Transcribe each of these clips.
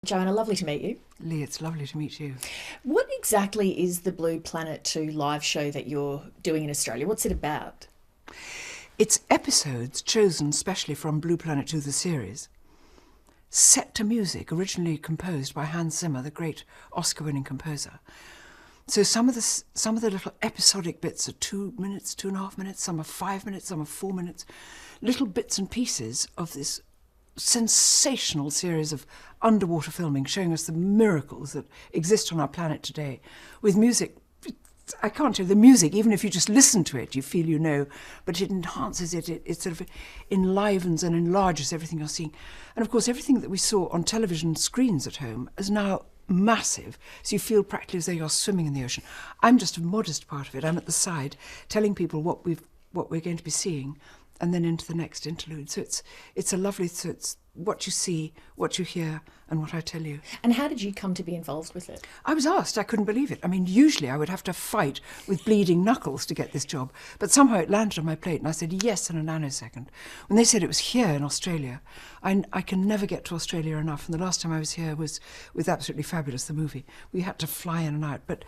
Joanna, lovely to meet you. Leigh, it's lovely to meet you. What exactly is the Blue Planet 2 live show that you're doing in Australia? What's it about? It's episodes chosen specially from Blue Planet 2, the series, set to music originally composed by Hans Zimmer, the great Oscar-winning composer. So some of the little episodic bits are 2 minutes, 2.5 minutes, some are 5 minutes, some are 4 minutes, little bits and pieces of this sensational series of underwater filming showing us the miracles that exist on our planet today with music. I can't tell you, the music, even if you just listen to it, you feel you know, but it enhances it, it sort of enlivens and enlarges everything you're seeing. And of course, everything that we saw on television screens at home is now massive, so you feel practically as though you're swimming in the ocean. I'm just a modest part of it. I'm at the side telling people what we're going to be seeing, and then into the next interlude. So it's a lovely, so it's what you see, what you hear, and what I tell you. And how did you come to be involved with it? I was asked, I couldn't believe it. I mean, usually I would have to fight with bleeding knuckles to get this job, but somehow it landed on my plate and I said yes in a nanosecond. When they said it was here in Australia, I can never get to Australia enough, and the last time I was here was Absolutely Fabulous, the movie. We had to fly in and out, but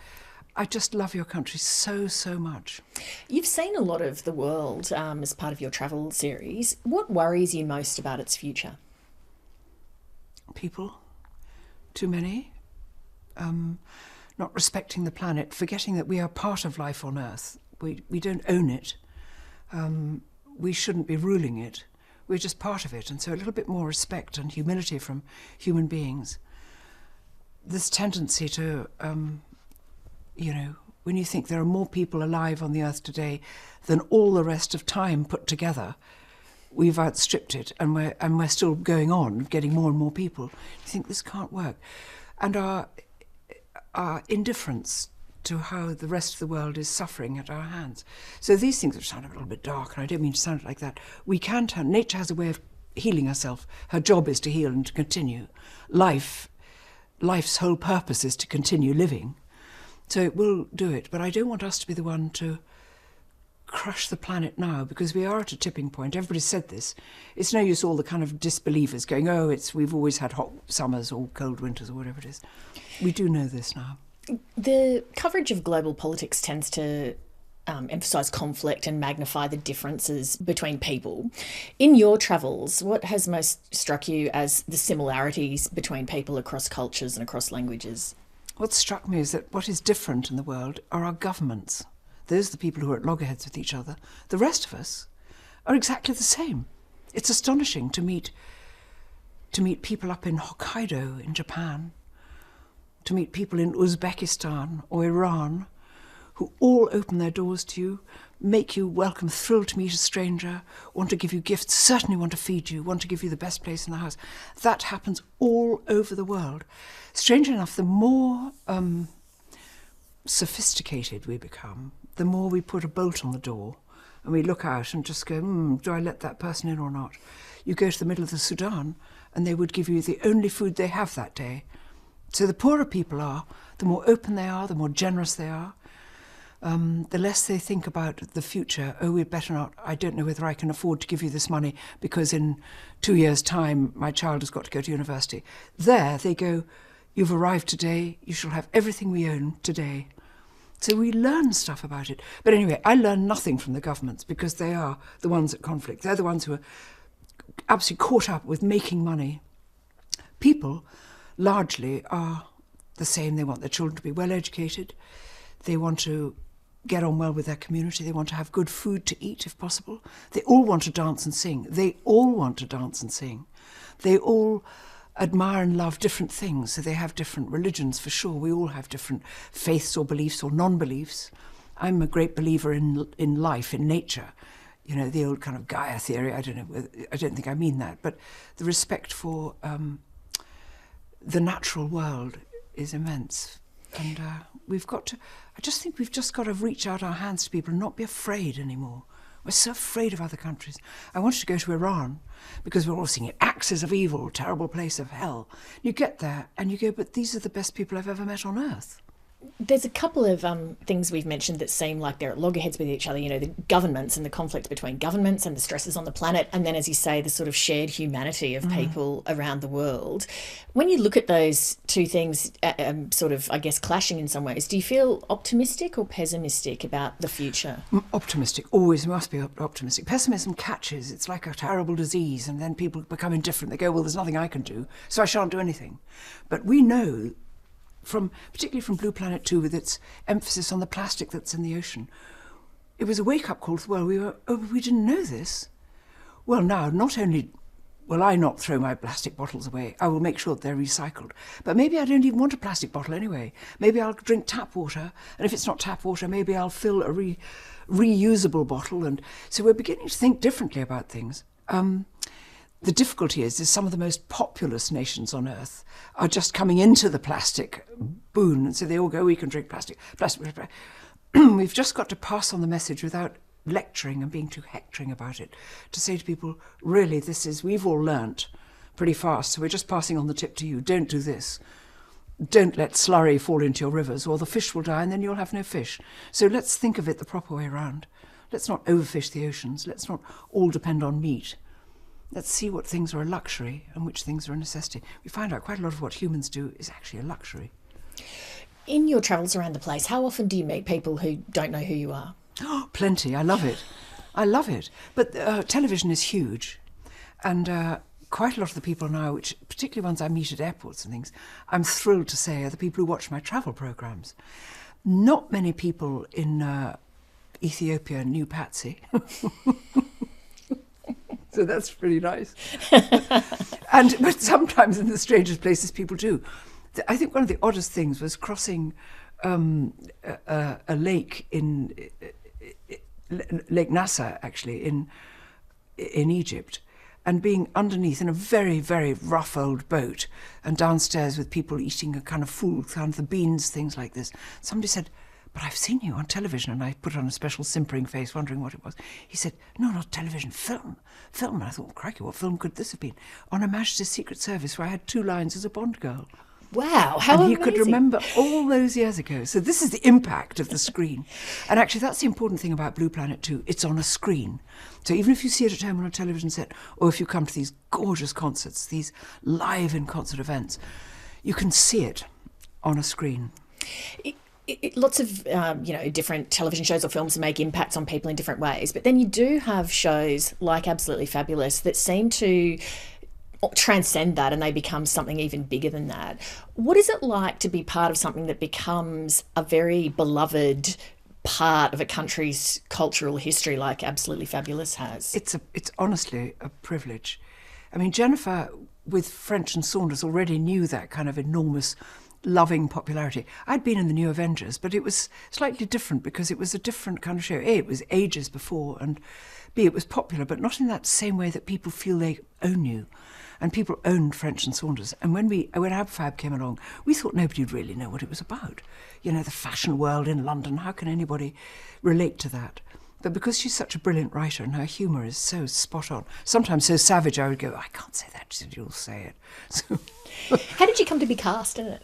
I just love your country so, so much. You've seen a lot of the world as part of your travel series. What worries you most about its future? People, too many, not respecting the planet, forgetting that we are part of life on Earth. We don't own it. We shouldn't be ruling it. We're just part of it. And so a little bit more respect and humility from human beings. This tendency to, when you think there are more people alive on the Earth today than all the rest of time put together, we've outstripped it, and we're still going on, getting more and more people. You think this can't work. And our indifference to how the rest of the world is suffering at our hands. So these things which sound a little bit dark, and I don't mean to sound it like that, we can turn. Nature has a way of healing herself. Her job is to heal and to continue. Life's whole purpose is to continue living. So it will do it, but I don't want us to be the one to crush the planet now, because we are at a tipping point. Everybody said this. It's no use all the kind of disbelievers going, we've always had hot summers or cold winters or whatever it is. We do know this now. The coverage of global politics tends to emphasise conflict and magnify the differences between people. In your travels, what has most struck you as the similarities between people across cultures and across languages? What struck me is that what is different in the world are our governments. Those are the people who are at loggerheads with each other. The rest of us are exactly the same. It's astonishing to meet people up in Hokkaido in Japan, to meet people in Uzbekistan or Iran, who all open their doors to you, make you welcome, thrilled to meet a stranger, want to give you gifts, certainly want to feed you, want to give you the best place in the house. That happens all over the world. Strangely enough, the more sophisticated we become, the more we put a bolt on the door and we look out and just go, do I let that person in or not? You go to the middle of the Sudan and they would give you the only food they have that day. So the poorer people are, the more open they are, the more generous they are. The less they think about the future. We'd better not, I don't know whether I can afford to give you this money because in 2 years' time my child has got to go to university. There they go, you've arrived today, you shall have everything we own today. So we learn stuff about it. But anyway, I learn nothing from the governments because they are the ones at conflict. They're the ones who are absolutely caught up with making money. People largely are the same. They want their children to be well educated. They want to get on well with their community. They want to have good food to eat if possible. They all want to dance and sing. They all want to dance and sing. They all admire and love different things. So they have different religions for sure. We all have different faiths or beliefs or non-beliefs. I'm a great believer in life, in nature. You know, the old kind of Gaia theory. I don't think I mean that. But the respect for the natural world is immense. And I just think we've just got to reach out our hands to people and not be afraid anymore. We're so afraid of other countries. I wanted to go to Iran because we're all seeing it, axis of evil, terrible place of hell. You get there and you go, but these are the best people I've ever met on earth. There's a couple of things we've mentioned that seem like they're at loggerheads with each other. You know, the governments and the conflict between governments and the stresses on the planet. And then, as you say, the sort of shared humanity of people around the world. When you look at those two things sort of, I guess, clashing in some ways, do you feel optimistic or pessimistic about the future? Optimistic, always must be optimistic. Pessimism catches, it's like a terrible disease, and then people become indifferent. They go, well, there's nothing I can do, so I shan't do anything. But we know, particularly from Blue Planet 2, with its emphasis on the plastic that's in the ocean, it was a wake-up call to the world. We didn't know this. Well, now, not only will I not throw my plastic bottles away, I will make sure that they're recycled. But maybe I don't even want a plastic bottle anyway. Maybe I'll drink tap water, and if it's not tap water, maybe I'll fill a reusable bottle. And so we're beginning to think differently about things. The difficulty is some of the most populous nations on earth are just coming into the plastic boon, and so they all go, we can drink plastic. We've just got to pass on the message without lecturing and being too hectoring about it, to say to people, really, we've all learnt pretty fast, so we're just passing on the tip to you. Don't do this. Don't let slurry fall into your rivers, or the fish will die and then you'll have no fish. So let's think of it the proper way around. Let's not overfish the oceans. Let's not all depend on meat. Let's see what things are a luxury and which things are a necessity. We find out quite a lot of what humans do is actually a luxury. In your travels around the place, how often do you meet people who don't know who you are? Oh, plenty. I love it. I love it. But television is huge. And quite a lot of the people now, which particularly ones I meet at airports and things, I'm thrilled to say are the people who watch my travel programmes. Not many people in Ethiopia knew Patsy. So that's pretty nice. But sometimes in the strangest places people do. I think one of the oddest things was crossing a lake in Lake Nasser, actually, in Egypt, and being underneath in a very, very rough old boat, and downstairs with people eating a kind of food, kind of the beans, things like this. Somebody said, but I've seen you on television, and I put on a special simpering face, wondering what it was. He said, no, not television, film. And I thought, crikey, what film could this have been? On Her Majesty's Secret Service, where I had 2 lines as a Bond girl. Wow, how and amazing. He could remember all those years ago. So this is the impact of the screen. And actually, that's the important thing about Blue Planet 2. It's on a screen. So even if you see it at home on a television set, or if you come to these gorgeous concerts, these live in-concert events, you can see it on a screen. Lots of different television shows or films make impacts on people in different ways, but then you do have shows like Absolutely Fabulous that seem to transcend that, and they become something even bigger than that. What is it like to be part of something that becomes a very beloved part of a country's cultural history like Absolutely Fabulous has? It's honestly a privilege. I mean, Jennifer with French and Saunders already knew that kind of enormous loving popularity. I'd been in the New Avengers, but it was slightly different because it was a different kind of show. A, it was ages before, and B, it was popular, but not in that same way that people feel they own you. And people owned French and Saunders. And when AbFab came along, we thought nobody would really know what it was about. You know, the fashion world in London, how can anybody relate to that? But because she's such a brilliant writer and her humour is so spot on, sometimes so savage, I would go, I can't say that, she said, you'll say it. So, how did you come to be cast in it?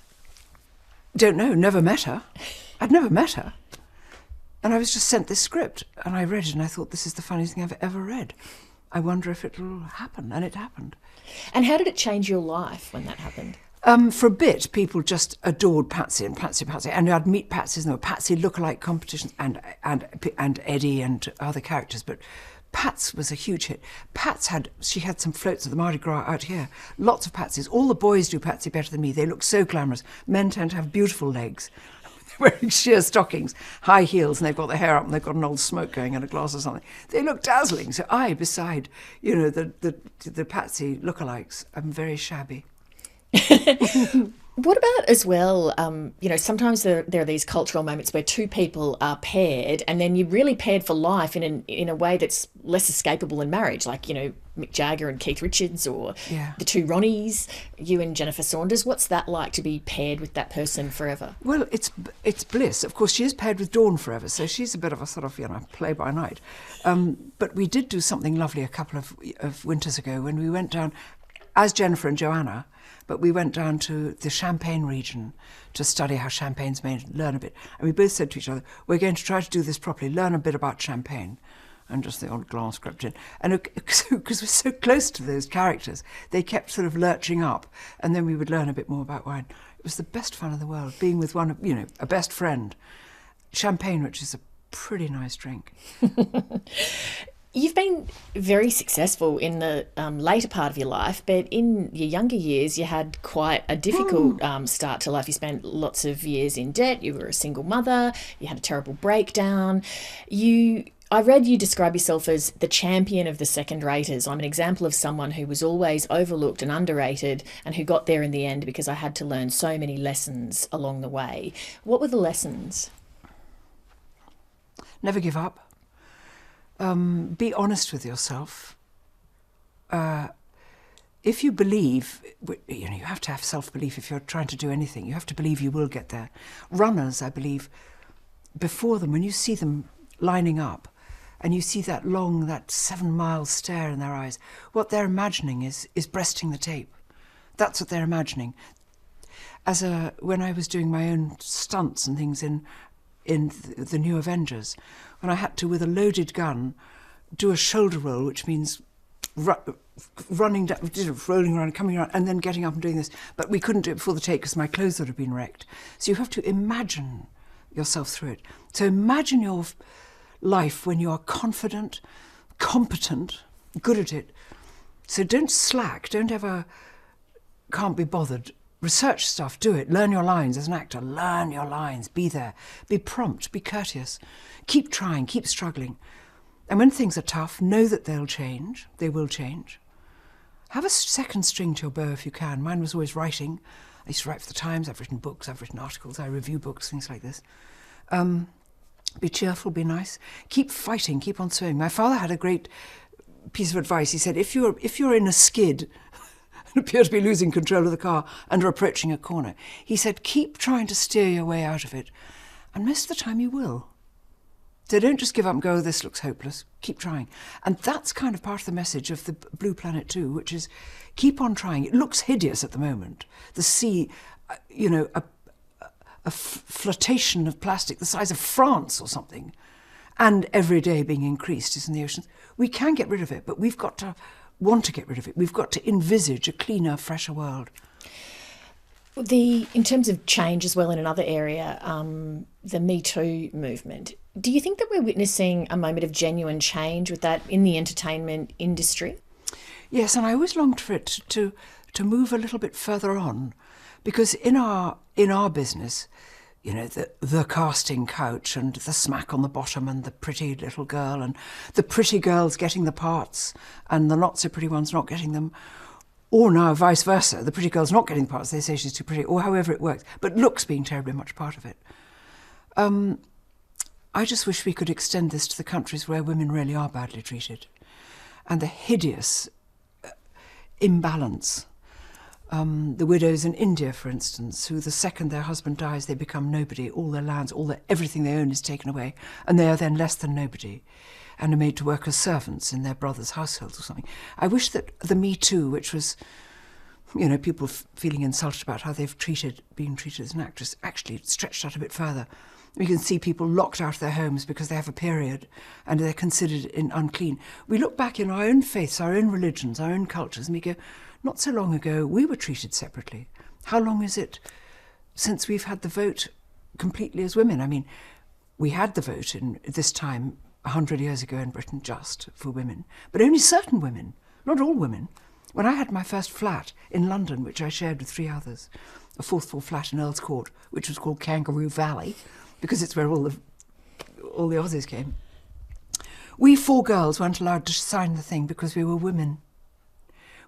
Don't know, never met her. I'd never met her. And I was just sent this script, and I read it, and I thought, this is the funniest thing I've ever read. I wonder if it'll happen, and it happened. And how did it change your life when that happened? For a bit, people just adored Patsy, and I'd meet Patsys, and there were Patsy lookalike competitions, and Eddie and other characters, but Pats was a huge hit. She had some floats at the Mardi Gras out here. Lots of Patsies. All the boys do Patsy better than me. They look so glamorous. Men tend to have beautiful legs. They're wearing sheer stockings, high heels, and they've got their hair up, and they've got an old smoke going and a glass or something. They look dazzling. So I, beside, the Patsy lookalikes, I'm very shabby. What about as well, sometimes there are these cultural moments where two people are paired and then you're really paired for life in a way that's less escapable than marriage, like, Mick Jagger and Keith Richards, or the two Ronnies, you and Jennifer Saunders. What's that like to be paired with that person forever? Well, it's bliss. Of course, she is paired with Dawn forever, so she's a bit of a sort of, play by night. But we did do something lovely a couple of winters ago when we went down as Jennifer and Joanna, but we went down to the Champagne region to study how champagne's made, learn a bit. And we both said to each other, we're going to try to do this properly, learn a bit about champagne. And just the odd glass crept in. And because we're so close to those characters, they kept sort of lurching up, and then we would learn a bit more about wine. It was the best fun in the world, being with one of, a best friend. Champagne, which is a pretty nice drink. You've been very successful in the later part of your life, but in your younger years, you had quite a difficult start to life. You spent lots of years in debt. You were a single mother. You had a terrible breakdown. I read you describe yourself as the champion of the second-raters. I'm an example of someone who was always overlooked and underrated and who got there in the end because I had to learn so many lessons along the way. What were the lessons? Never give up. Be honest with yourself. If you believe, you have to have self-belief if you're trying to do anything. You have to believe you will get there. Runners, I believe, before them, when you see them lining up, and you see that 7-mile stare in their eyes, what they're imagining is breasting the tape. That's what they're imagining. When I was doing my own stunts and things in the New Avengers, when I had to, with a loaded gun, do a shoulder roll, which means running down, rolling around, coming around, and then getting up and doing this. But we couldn't do it before the take because my clothes would have been wrecked. So you have to imagine yourself through it. So imagine your life when you are confident, competent, good at it. So don't slack, don't ever can't be bothered. Research stuff, do it. Learn your lines as an actor. Learn your lines. Be there. Be prompt. Be courteous. Keep trying. Keep struggling. And when things are tough, know that they'll change. They will change. Have a second string to your bow if you can. Mine was always writing. I used to write for the Times. I've written books. I've written articles. I review books, things like this. Be cheerful. Be nice. Keep fighting. Keep on swimming. My father had a great piece of advice. He said, if you're in a skid and appear to be losing control of the car and are approaching a corner, he said, keep trying to steer your way out of it. And most of the time you will. So don't just give up and go, oh, this looks hopeless. Keep trying. And that's kind of part of the message of the Blue Planet 2, which is keep on trying. It looks hideous at the moment. The sea, a flotation of plastic the size of France or something, and every day being increased is in the oceans. We can get rid of it, but we've got to want to get rid of it. We've got to envisage a cleaner, fresher world. In terms of change as well in another area, the Me Too movement, do you think that we're witnessing a moment of genuine change with that in the entertainment industry? Yes, and I always longed for it to move a little bit further on, because in our business, the casting couch and the smack on the bottom and the pretty little girl and the pretty girls getting the parts and the not so pretty ones not getting them, or now vice versa, the pretty girl's not getting the parts, they say she's too pretty, or however it works, but looks being terribly much part of it. I just wish we could extend this to the countries where women really are badly treated, and the hideous imbalance. The widows in India, for instance, who the second their husband dies, they become nobody. All their lands, everything they own is taken away, and they are then less than nobody, and are made to work as servants in their brother's households or something. I wish that the Me Too, which was, people feeling insulted about how they've been treated as an actress, actually stretched out a bit further. We can see people locked out of their homes because they have a period and they're considered unclean. We look back in our own faiths, our own religions, our own cultures, and we go, not so long ago, we were treated separately. How long is it since we've had the vote completely as women? I mean, we had the vote in this time 100 years ago in Britain just for women, but only certain women, not all women. When I had my first flat in London, which I shared with 3 others, a fourth floor flat in Earl's Court, which was called Kangaroo Valley, because it's where all the Aussies came. We 4 girls weren't allowed to sign the thing because we were women.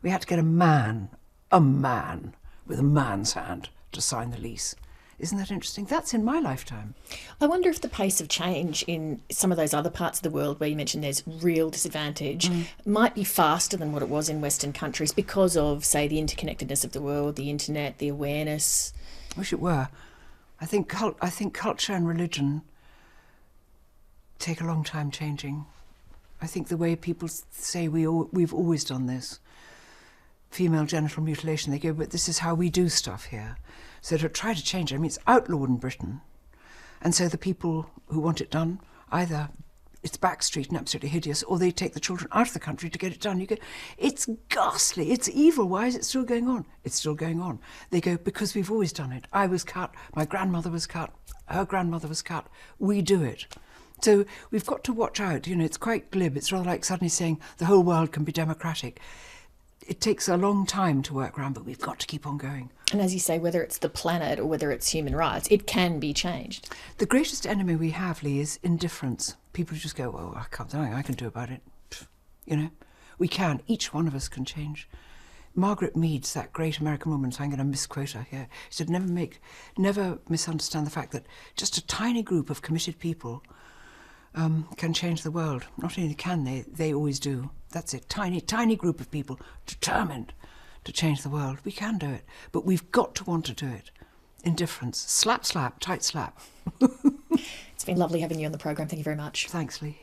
We had to get a man with a man's hand to sign the lease. Isn't that interesting? That's in my lifetime. I wonder if the pace of change in some of those other parts of the world where you mentioned there's real disadvantage might be faster than what it was in Western countries because of, say, the interconnectedness of the world, the internet, the awareness. I wish it were. I think culture and religion take a long time changing. I think the way people say we've always done this female genital mutilation, they go, but this is how we do stuff here. So to try to change it, I mean, it's outlawed in Britain. And so the people who want it done, either it's backstreet and absolutely hideous, or they take the children out of the country to get it done. You go, it's ghastly, it's evil, why is it still going on? It's still going on. They go, because we've always done it. I was cut, my grandmother was cut, her grandmother was cut, we do it. So we've got to watch out, you know, it's quite glib. It's rather like suddenly saying the whole world can be democratic. It takes a long time to work around, but we've got to keep on going. And as you say, whether it's the planet or whether it's human rights, it can be changed. The greatest enemy we have, Leigh, is indifference. People just go, well, I can't do anything I can do about it. You know, we can. Each one of us can change. Margaret Mead's, that great American woman, so I'm going to misquote her here, she said, never misunderstand the fact that just a tiny group of committed people can change the world. Not only can they always do. That's it. Tiny group of people determined to change the world. We can do it, but we've got to want to do it. Indifference. Slap, slap, tight slap. It's been lovely having you on the program. Thank you very much. Thanks, Leigh.